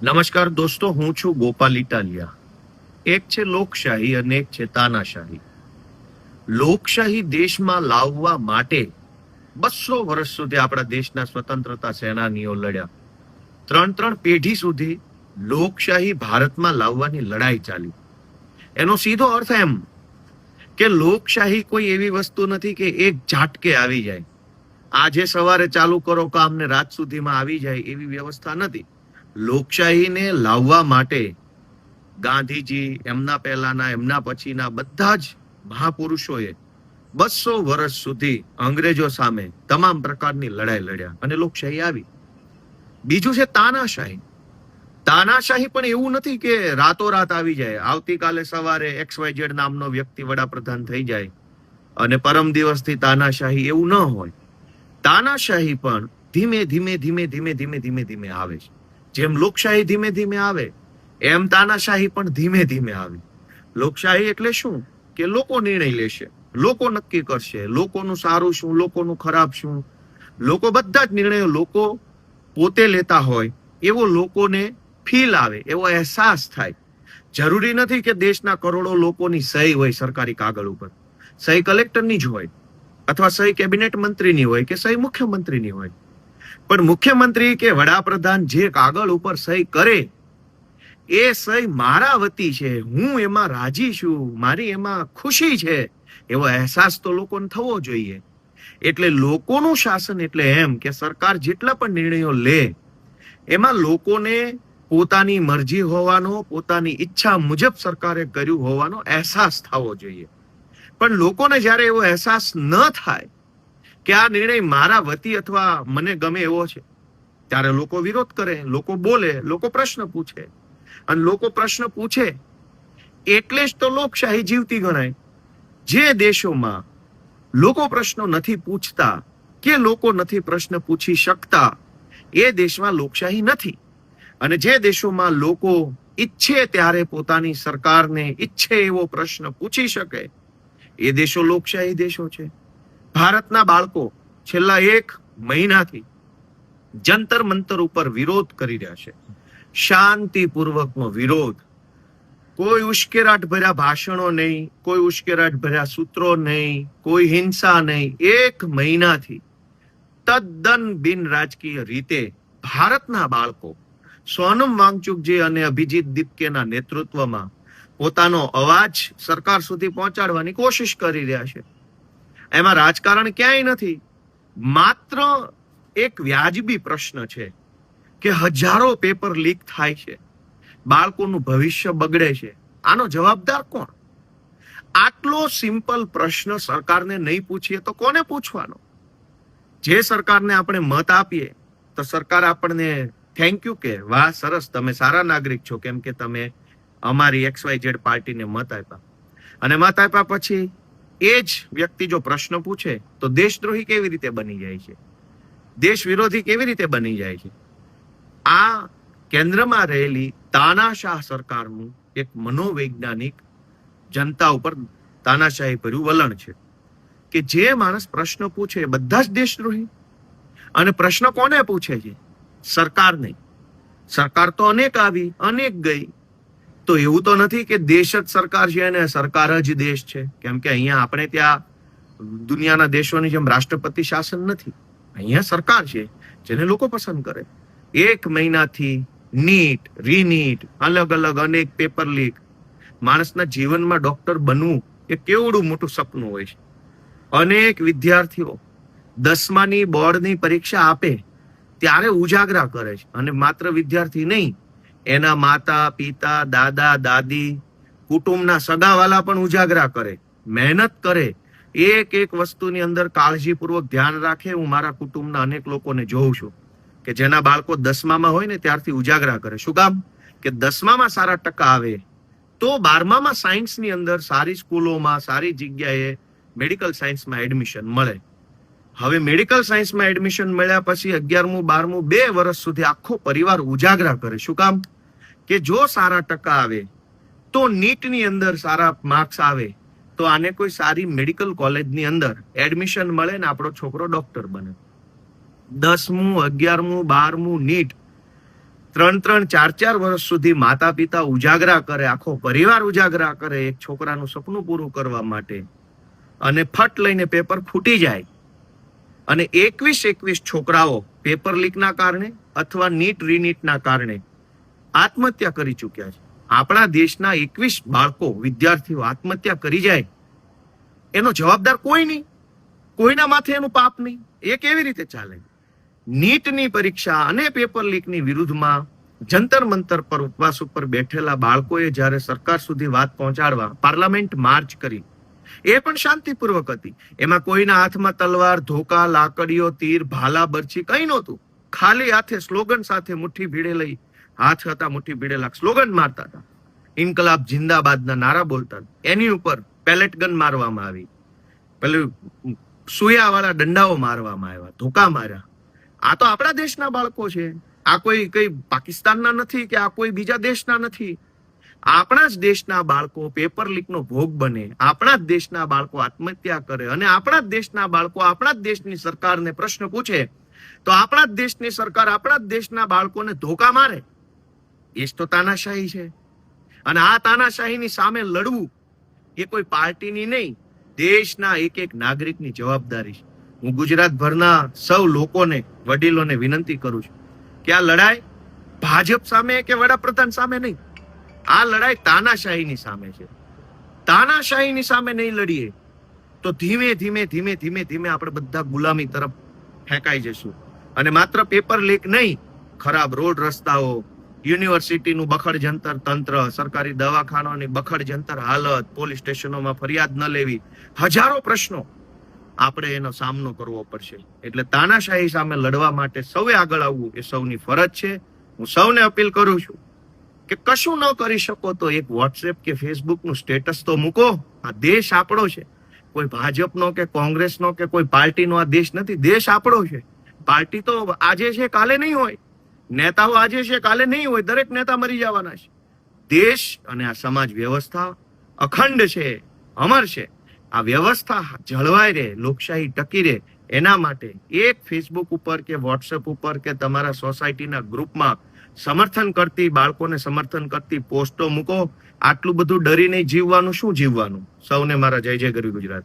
નમસ્કાર દોસ્તો, હું છું ગોપાલ ઇટાલિયા. એક છે લોકશાહી અને એક છે તાનાશાહી. લોકશાહી દેશમાં લાવવા માટે 200 વર્ષ સુધી આપણા દેશના સ્વતંત્રતા સેનાનીઓ લડ્યા. ત્રણ પેઢી સુધી લોકશાહી ભારતમાં લાવવાની લડાઈ ચાલી. એનો સીધો અર્થ એમ કે લોકશાહી કોઈ એવી વસ્તુ નથી કે એક ઝાટકે આવી જાય. આજે સવારે ચાલુ કરો કામ ને રાત સુધીમાં આવી જાય એવી વ્યવસ્થા નથી. લોકશાહીને લાવવા માટે ગાંધીજી, એમના પહેલાના, એમના પછીના બધા જ મહાપુરુષોએ 200 વર્ષ સુધી અંગ્રેજો સામે તમામ પ્રકારની લડાઈ લડ્યા અને લોકશાહી આવી. બીજું છે તાનાશાહી. તાનાશાહી પણ એવું નથી કે રાતોરાત આવી જાય. આવતીકાલે સવારે XYZ નામનો વ્યક્તિ વડાપ્રધાન થઈ જાય અને પરમ દિવસથી તાનાશાહી, એવું ન હોય. તાનાશાહી પણ ધીમે ધીમે ધીમે ધીમે ધીમે ધીમે ધીમે આવે છે. જેમ લોકશાહી ધીમે ધીમે આવે એમ તાનાશાહી પણ ધીમે ધીમે આવે. લોકશાહી એટલે શું? કે લોકો નિર્ણય લેશે, લોકો નક્કી કરશે, લોકોનું સારું શું, લોકોનું ખરાબ શું. લોકો બધા જ નિર્ણયો લોકો પોતે લેતા હોય એવો લોકોને ફીલ આવે, એવો અહેસાસ થાય. જરૂરી નથી કે દેશના કરોડો લોકોની સહી હોય સરકારી કાગળ ઉપર. સહી કલેક્ટરની જ હોય, અથવા સહી કેબિનેટ મંત્રીની હોય, કે સહી મુખ્યમંત્રીની હોય. પણ મુખ્યમંત્રી કે વડાપ્રધાન જે કાગળ ઉપર સહી કરે એ સહી મારા વતી છે, હું એમાં રાજી છું, મારી એમાં ખુશી છે, એવો અહેસાસ તો લોકોને થવો જોઈએ. એટલે લોકોનું શાસન એટલે એમ કે સરકાર જેટલા પણ નિર્ણયો લે એમાં લોકોને પોતાની મરજી હોવાનો, પોતાની ઈચ્છા મુજબ સરકારે કર્યું હોવાનો અહેસાસ થવો જોઈએ. પણ લોકોને જ્યારે એવો અહેસાસ ન થાય કે આ નિર્ણય મારા વતી અથવા મને ગમે એવો છે, ત્યારે લોકો વિરોધ કરે, લોકો બોલે, લોકો પ્રશ્ન પૂછે. અને લોકો પ્રશ્ન પૂછે એટલે જ તો લોકશાહી જીવતી ગણાય. જે દેશોમાં લોકો પ્રશ્નો નથી પૂછતા કે લોકો નથી પ્રશ્ન પૂછી શકતા, એ દેશમાં લોકશાહી નથી. અને જે દેશોમાં લોકો ઈચ્છે ત્યારે પોતાની સરકારને ઈચ્છે એવો પ્રશ્ન પૂછી શકે, એ દેશો લોકશાહી દેશો છે. ભારતના બાળકો છેલ્લા 1 મહિનાથી જંતર મંતર ઉપર વિરોધ કરી રહ્યા છે. શાંતિપૂર્વકનો વિરોધ. કોઈ ઉશ્કેરાટ ભર્યા ભાષણો નહીં, કોઈ ઉશ્કેરાટ ભર્યા સૂત્રો નહીં, કોઈ હિંસા નહીં. 1 મહિનાથી તદ્દન બિન રાજકીય રીતે ભારતના બાળકો સોનમ વાંગચુકજી અને અભિજીત દીપકેના નેતૃત્વમાં પોતાનો અવાજ સરકાર સુધી પહોંચાડવાની કોશિશ કરી રહ્યા છે. એમાં રાજકારણ ક્યાંય નથી. માત્ર એક વ્યાજબી પ્રશ્ન છે કે હજારો પેપર લીક થાય છે, બાળકોનું ભવિષ્ય બગડે છે, આનો જવાબદાર કોણ? આટલો સિમ્પલ પ્રશ્ન સરકારને નહીં પૂછીએ તો કોને પૂછવાનો? જે સરકારને આપણે મત આપીએ તો સરકાર આપણને થેન્ક યુ કે વાહ સરસ, તમે સારા નાગરિક છો, કેમ કે તમે અમારી XYZ પાર્ટીને મત આપ્યા. અને મત આપ્યા પછી એ જ વ્યક્તિ જો પ્રશ્ન પૂછે તો દેશદ્રોહી કેવી રીતે બની જાય છે, દેશ વિરોધી કેવી રીતે બની જાય છે? આ કેન્દ્રમાં રહેલી તાનાશાહ સરકારનું એક મનોવૈજ્ઞાનિક જનતા ઉપર તાનાશાહી ભર્યું વલણ છે કે જે માણસ પ્રશ્ન પૂછે બધા જ દેશદ્રોહી. અને પ્રશ્ન કોને પૂછે છે? સરકારને. સરકાર તો અનેક આવી, અનેક ગઈ. તો એવું તો નથી કે દેશ જ સરકાર છે અને સરકાર જ દેશ છે. કેમ કે અહીંયા આપણે ત્યાં દુનિયાના દેશોની જેમ રાષ્ટ્રપતિ શાસન નથી. અહીંયા સરકાર છે જેને લોકો પસંદ કરે. 1 મહિનાથી નીટ, રીનીટ, અલગ અલગ અનેક પેપર લીક. માણસના જીવનમાં ડોક્ટર બનવું એ કેવડું મોટું સપનું હોય છે. અનેક વિદ્યાર્થીઓ 10માની બોર્ડની પરીક્ષા આપે ત્યારે ઉજાગરા કરે છે. અને માત્ર વિદ્યાર્થી નહીં, એના માતા પિતા, દાદા દાદી, કુટુંબના સગાવાલા પણ ઉજાગરા કરે, મહેનત કરે. એક એક વસ્તુની અંદર કાળજીપૂર્વક ધ્યાન રાખે. હું મારા કુટુંબના અનેક લોકોને જોઉં છું કે જેના બાળકો 10મામાં હોય ને ત્યારથી ઉજાગરા કરે. શું કામ? કે 10મામાં સારા ટકા આવે તો 12મામાં સાયન્સની અંદર સારી સ્કૂલોમાં, સારી જગ્યાએ મેડિકલ સાયન્સમાં એડમિશન મળે. હવે મેડિકલ સાયન્સમાં એડમિશન મળ્યા પછી 11મું 12મું 2 વર્ષ સુધી આખો પરિવાર ઉજાગરા કરે. શું કામ? કે જો સારા ટકા આવે તો નીટની અંદર સારા માર્ક્સ આવે તો આને કોઈ સારી મેડિકલ કોલેજની અંદર એડમિશન મળે ને આપણો છોકરો ડોક્ટર બને. 10મું 11મું 12મું નીટ 3-3, 4-4 વર્ષ સુધી માતા પિતા ઉજાગરા કરે, આખો પરિવાર ઉજાગરા કરે એક છોકરાનું સપનું પૂરું કરવા માટે, અને ફટ લઈને પેપર ફૂટી જાય, અને 21 છોકરાઓ પેપર લીકના કારણે અથવા નીટ રીનીટના કારણે આત્મહત્યા કરી ચૂક્યા છે. આપણા દેશના 21 બાળકો, વિદ્યાર્થીઓ આત્મહત્યા કરી જાય, એનો જવાબદાર કોઈ નહીં, કોઈના માથે એનું પાપ નહીં. એ કેવી રીતે ચાલે? નીટની પરીક્ષા અને પેપર લીકની વિરુદ્ધમાં જંતર મંતર પર ઉપવાસ ઉપર બેઠેલા બાળકોએ જ્યારે સરકાર સુધી વાત પહોંચાડવા પાર્લામેન્ટ માર્ચ કરી, એ પણ શાંતિપૂર્વક હતી. એમાં કોઈના હાથમાં તલવાર, ધોકા, લાકડીઓ, તીર, ભાલા, બરછી કંઈ નહોતું. ખાલી હાથે સ્લોગન સાથે મુઠ્ઠી ભીડે લઈ, હાથ હતા મુઠ્ઠી ભીડેલા, સ્લોગન મારતા હતા, ઇન્કલાબ જિંદાબાદના નારા બોલતા. એની ઉપર પેલેટ ગન મારવામાં આવી, પેલું સુયા વાળા દંડાઓ મારવામાં આવ્યા, ધોકા માર્યા. આ તો આપણા દેશના બાળકો છે. આ કોઈ કઈ પાકિસ્તાનના નથી કે આ કોઈ બીજા દેશના નથી. આપણા જ દેશના બાળકો પેપર લીકનો ભોગ બને, આપણા જ દેશના બાળકો આત્મહત્યા કરે, અને આપણા જ દેશના બાળકો આપણા જ દેશની સરકારને પ્રશ્ન પૂછે તો આપણા જ દેશની સરકાર આપણા જ દેશના બાળકોને ધોકા મારે. એ જ તો તાનાશાહી છે. અને આ તાનાશાહીની સામે લડવું એ કોઈ પાર્ટીની નહીં, દેશના એક નાગરિકની જવાબદારી છે. હું ગુજરાતભરના સૌ લોકોને, વડીલોને વિનંતી કરું છું કે આ લડાઈ ભાજપ સામે કે વડાપ્રધાન સામે નહીં, આ લડાઈ તાનાશાહીની સામે છે. તાનાશાહીની સામે નહીં લડીએ તો ધીમે ધીમે આપણે બધા ગુલામી તરફ ફેંકાઈ જશું. અને માત્ર પેપર લીક નહીં, ખરાબ રોડ રસ્તાઓ, યુનિવર્સિટીનું બખડ જંતર તંત્ર, સરકારી દવાખાનાની બખડ જંતર હાલત, પોલીસ સ્ટેશનોમાં ફરિયાદ ન લેવી, હજારો પ્રશ્નો આપણે એનો સામનો કરવો પડશે. એટલે તાનાશાહી સામે લડવા માટે સૌએ આગળ આવવું એ સૌની ફરજ છે. હું સૌને અપીલ કરું છું કે કશું ન કરી શકો તો એક વોટ્સએપ કે ફેસબુકનું સ્ટેટસ તો મૂકો. આ દેશ આપણો છે, કોઈ ભાજપનો કે કોંગ્રેસનો કે કોઈ પાર્ટીનો આ દેશ નથી. દેશ આપણો છે. પાર્ટી તો આજે છે કાલે નહીં હોય, નેતાઓ આજે છે કાલે નહીં હોય, દરેક નેતા મરી જવાના છે. દેશ અને આ સમાજ વ્યવસ્થા અખંડ છે, અમર છે. આ વ્યવસ્થા જળવાઈ રહે, લોકશાહી ટકી રહે, એના માટે એક ફેસબુક ઉપર કે વોટ્સએપ ઉપર કે તમારા સોસાયટીના ગ્રુપમાં સમર્થન કરતી, બાળકોને સમર્થન કરતી પોસ્ટો મૂકો. આટલું બધું ડરીને જીવવાનું શું જીવવાનું? સૌને મારા જય જય ગરવી ગુજરાત.